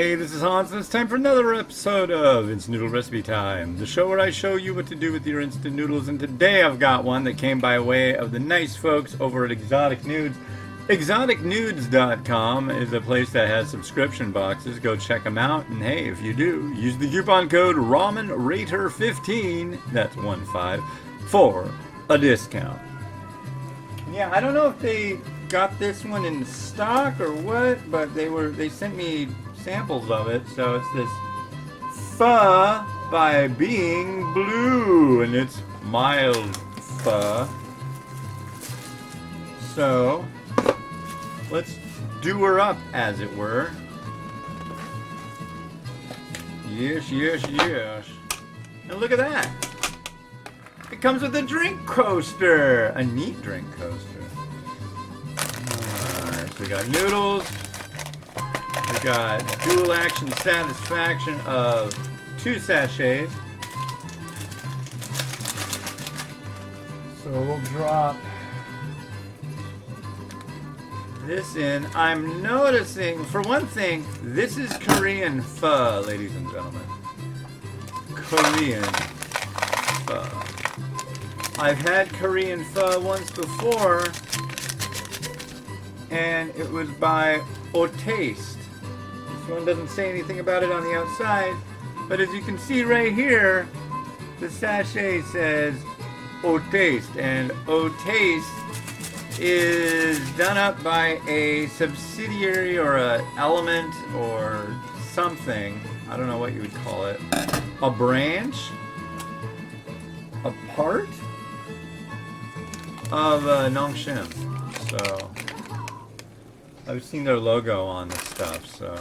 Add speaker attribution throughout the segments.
Speaker 1: Hey, this is Hans, and it's time for another episode of It's Noodle Recipe Time, the show where I show you what to do with your instant noodles. And today I've got one that came by way of the nice folks over at Exotic Nudes. ExoticNudes.com is a place that has subscription boxes. Go check them out, and hey, if you do, use the coupon code RamenRater15, that's 15, for a discount. Yeah, I don't know if they got this one in stock or what, but they sent me samples of it. So it's this pho by Being Blue, and it's mild pho. So let's do her up, as it were. Yes, yes, yes. And look at that. It comes with a drink coaster. A neat drink coaster. Alright, so we got noodles. We got dual action satisfaction of 2 sachets. So we'll drop this in. I'm noticing, for one thing, this is Korean pho, ladies and gentlemen. Korean pho. I've had Korean pho once before, and it was by Taste. This one doesn't say anything about it on the outside, but as you can see right here, the sachet says Taste, and Taste is done up by a subsidiary or a element or something. I don't know what you would call it. A branch? A part of Nongshim. So I've seen their logo on this stuff, so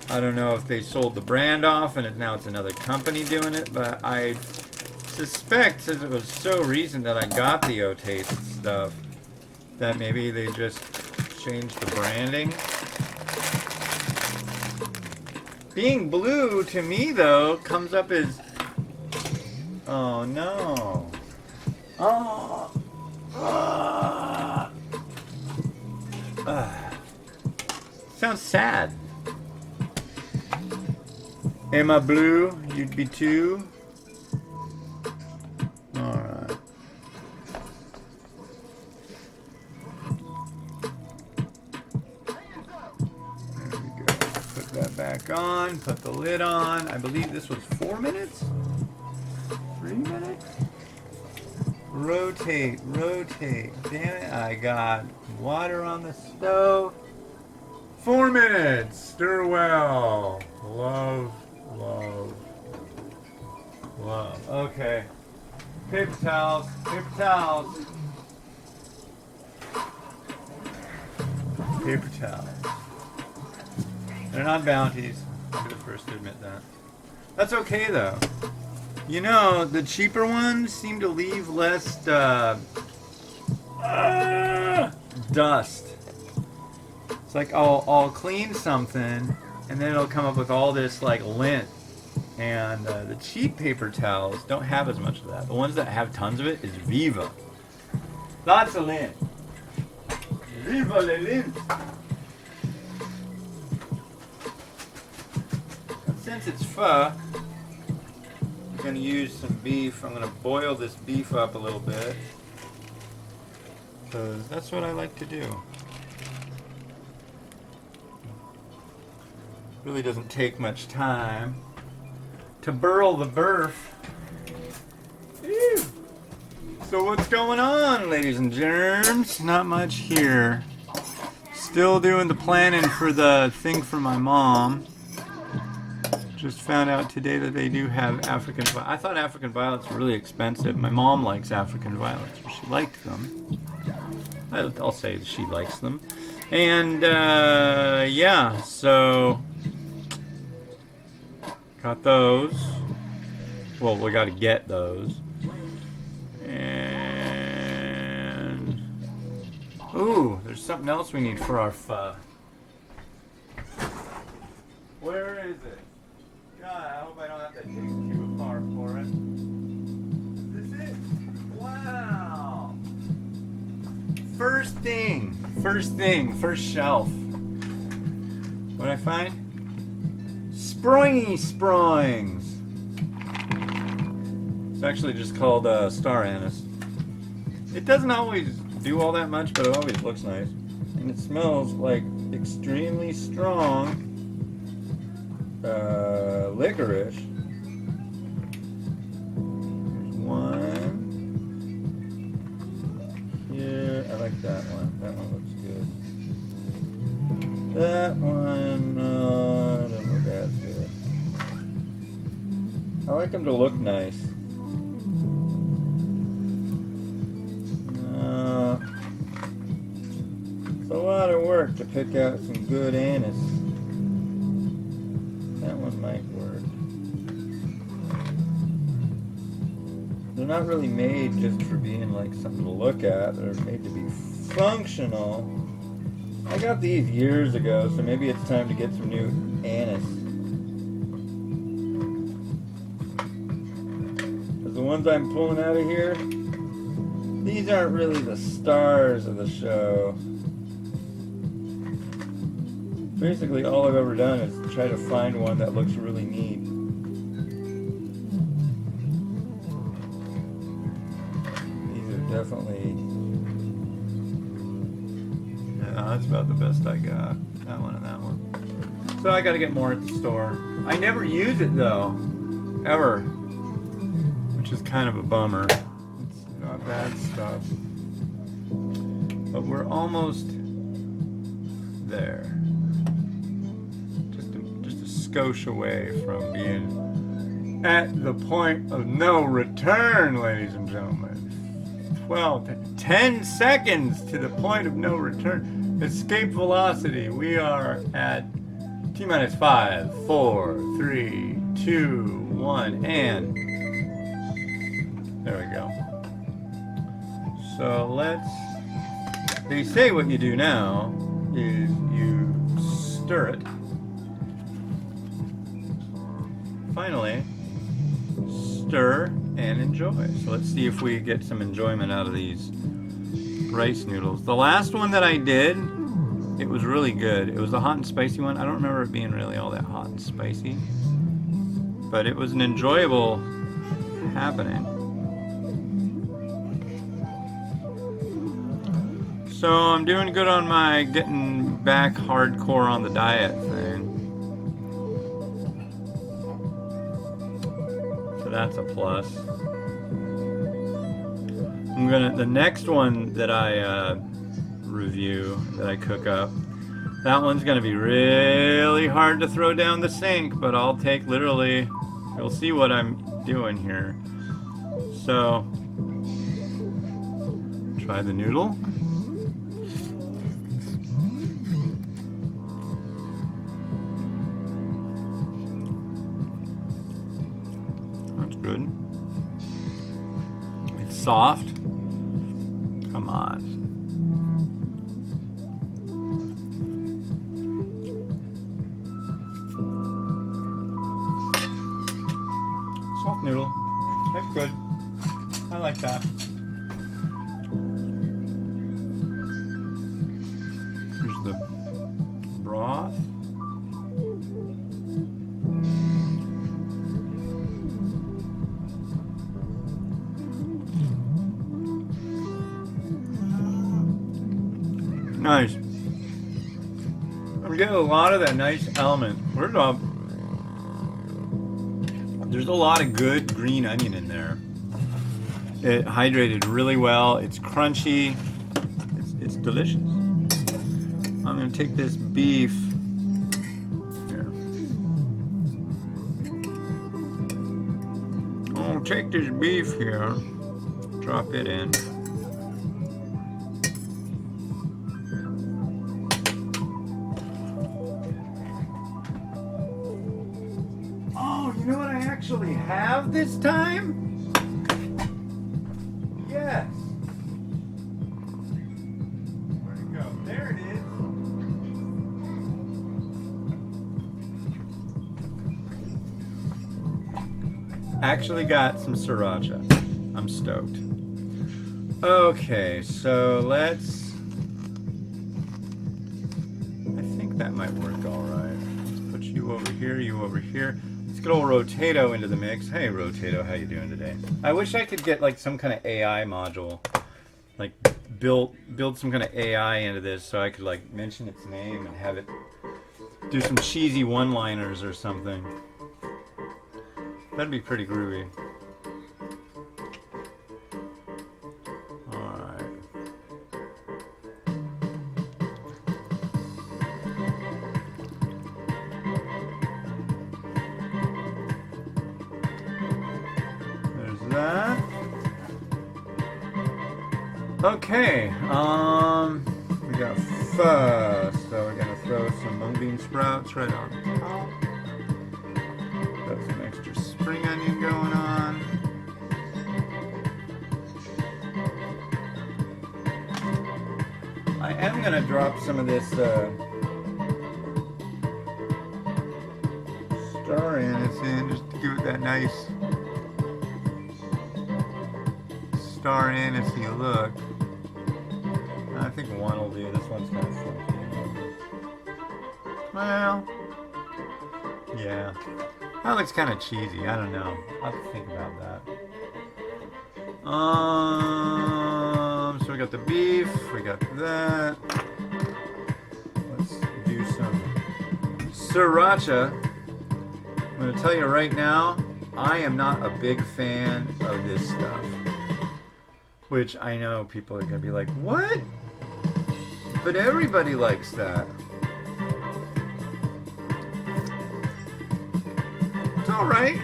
Speaker 1: I don't know if they sold the brand off and now it's another company doing it, but I suspect, since it was so recent that I got the Otaste stuff, that maybe they just changed the branding. Being Blue, to me, though, comes up as... Oh, no. Oh. Sounds sad. Am I blue? You'd be too. Alright. There we go. Put that back on. Put the lid on. I believe this was 4 minutes? 3 minutes? Rotate, rotate. Damn it, I got water on the stove. 4 minutes. Stir well. Love, love, love. Okay. Paper towels, paper towels. Paper towels. They're not bounties. I'll be the first to admit that. That's okay though. You know, the cheaper ones seem to leave less dust. It's like I'll clean something and then it'll come up with all this like lint. And the cheap paper towels don't have as much of that. The ones that have tons of it is Viva. Lots of lint. Viva le lint. And since it's pho, I'm going to use some beef. I'm going to boil this beef up a little bit, because that's what I like to do. Really doesn't take much time to burl the burf. Ew. So what's going on, ladies and germs? Not much here. Still doing the planning for the thing for my mom. Just found out today that they do have African violets. I thought African violets were really expensive. My mom likes African violets. She liked them. I'll say that she likes them. And yeah, so got those. Well, we got to get those. And ooh, there's something else we need for our pho. Where is it? God, I hope I don't have to take too far for it. Is this it? Wow. First thing, first shelf. What I find? Springy Springs. It's actually just called star anise. It doesn't always do all that much, but it always looks nice. And it smells like extremely strong licorice. There's one here. I like that one. That one looks good. That one, I don't know if that's good. I like them to look nice. It's a lot of work to pick out some good anise. That one might work. They're not really made just for being like something to look at. They're made to be functional. I got these years ago, so maybe it's time to get some new anise. Because the ones I'm pulling out of here, these aren't really the stars of the show. Basically, all I've ever done is try to find one that looks really neat. These are definitely... Yeah, that's about the best I got. That one and that one. So I gotta get more at the store. I never use it though. Ever. Which is kind of a bummer. It's not bad stuff. But we're almost there. Just a skosh away from being at the point of no return, ladies and gentlemen. 10 seconds to the point of no return. Escape velocity. We are at T-minus 5, 4, 3, 2, 1, and there we go. So they say what you do now is you stir it. Finally, stir and enjoy. So let's see if we get some enjoyment out of these rice noodles. The last one that I did, it was really good. It was the hot and spicy one. I don't remember it being really all that hot and spicy, but it was an enjoyable happening. So I'm doing good on my getting back hardcore on the diet thing. So that's a plus. The next one that I review, that I cook up, that one's gonna be really hard to throw down the sink, but I'll take literally, you'll see what I'm doing here. So, try the noodle. That's good. It's soft. Come on. Soft noodle. That's good. I like that. Here's the broth. Nice. I'm getting a lot of that nice element. There's a lot of good green onion in there. It hydrated really well. It's crunchy. It's delicious. I'm gonna take this beef here. I'll take this beef here. Drop it in. You know what I actually have this time? Yes. Where'd it go? There it is. Actually got some sriracha. I'm stoked. Okay, so I think but that might work all right. Let's put you over here, you over here. Let's get old Rotato into the mix. Hey, Rotato, how you doing today? I wish I could get like some kind of AI module, like build some kind of AI into this, so I could like mention its name and have it do some cheesy one-liners or something. That'd be pretty groovy. That. Okay, we got pho, so we're gonna throw some mung bean sprouts right on top. Got some extra spring onion going on. I am gonna drop some of this star anise in just to give it that nice star anisey look. I think one will do. This one's kind of funky. Well, yeah. That looks kind of cheesy. I don't know. I'll have to think about that. So we got the beef. We got that. Let's do some sriracha. I'm going to tell you right now, I am not a big fan of this stuff. Which I know people are going to be like, what? But everybody likes that. It's alright.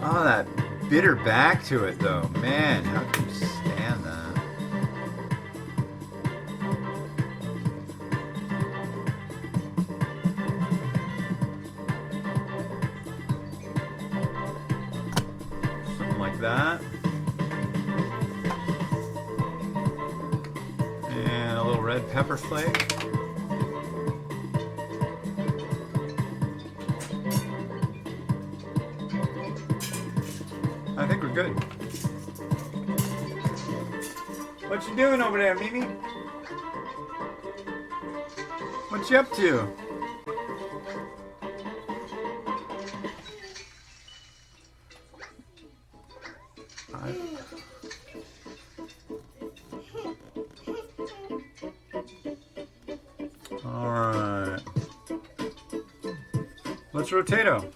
Speaker 1: Oh, that bitter back to it though. Man, how can you stand that? That and a little red pepper flake. I think we're good. What you doing over there, Mimi? What you up to? Alright. Let's Rotato.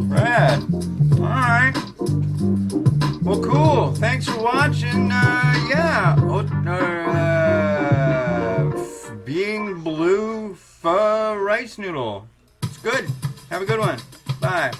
Speaker 1: Rad. Alright. Well, cool. Thanks for watching. Being blue pho rice noodle. It's good. Have a good one. Bye.